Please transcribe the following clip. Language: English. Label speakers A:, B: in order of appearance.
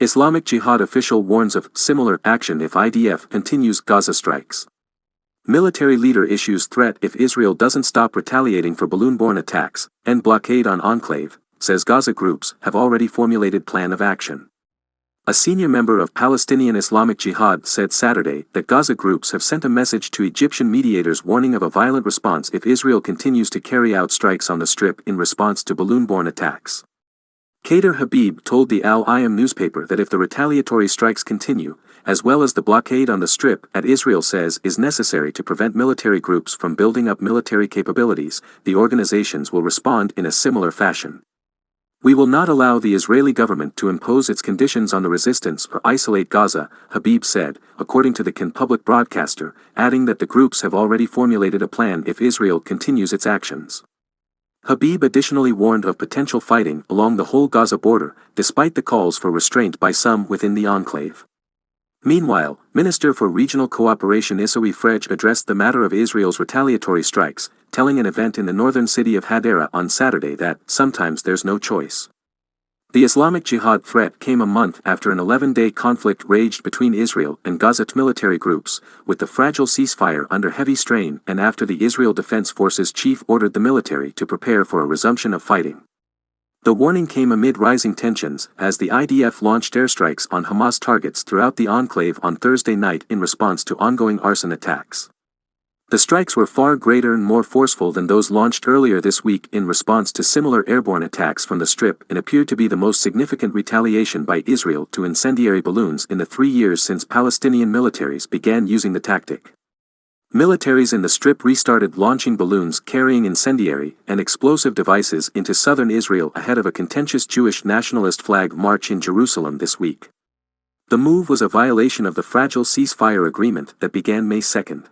A: Islamic Jihad official warns of similar action if IDF continues Gaza strikes. Military leader issues threat if Israel doesn't stop retaliating for balloon-borne attacks, and blockade on enclave, says Gaza groups have already formulated plan of action. A senior member of Palestinian Islamic Jihad said Saturday that Gaza groups have sent a message to Egyptian mediators warning of a violent response if Israel continues to carry out strikes on the Strip in response to balloon-borne attacks. Kader Habib told the Al-Ayam newspaper that if the retaliatory strikes continue, as well as the blockade on the Strip that Israel says is necessary to prevent military groups from building up military capabilities, the organizations will respond in a similar fashion. We will not allow the Israeli government to impose its conditions on the resistance or isolate Gaza, Habib said, according to the Can public broadcaster, adding that the groups have already formulated a plan if Israel continues its actions. Habib additionally warned of potential fighting along the whole Gaza border, despite the calls for restraint by some within the enclave. Meanwhile, Minister for Regional Cooperation Issaoui Frej addressed the matter of Israel's retaliatory strikes, telling an event in the northern city of Hadera on Saturday that sometimes there's no choice. The Islamic Jihad threat came a month after an 11-day conflict raged between Israel and Gaza military groups, with the fragile ceasefire under heavy strain and after the Israel Defense Forces chief ordered the military to prepare for a resumption of fighting. The warning came amid rising tensions as the IDF launched airstrikes on Hamas targets throughout the enclave on Thursday night in response to ongoing arson attacks. The strikes were far greater and more forceful than those launched earlier this week in response to similar airborne attacks from the Strip and appeared to be the most significant retaliation by Israel to incendiary balloons in the 3 years since Palestinian militaries began using the tactic. Militaries in the Strip restarted launching balloons carrying incendiary and explosive devices into southern Israel ahead of a contentious Jewish nationalist flag march in Jerusalem this week. The move was a violation of the fragile ceasefire agreement that began May 2.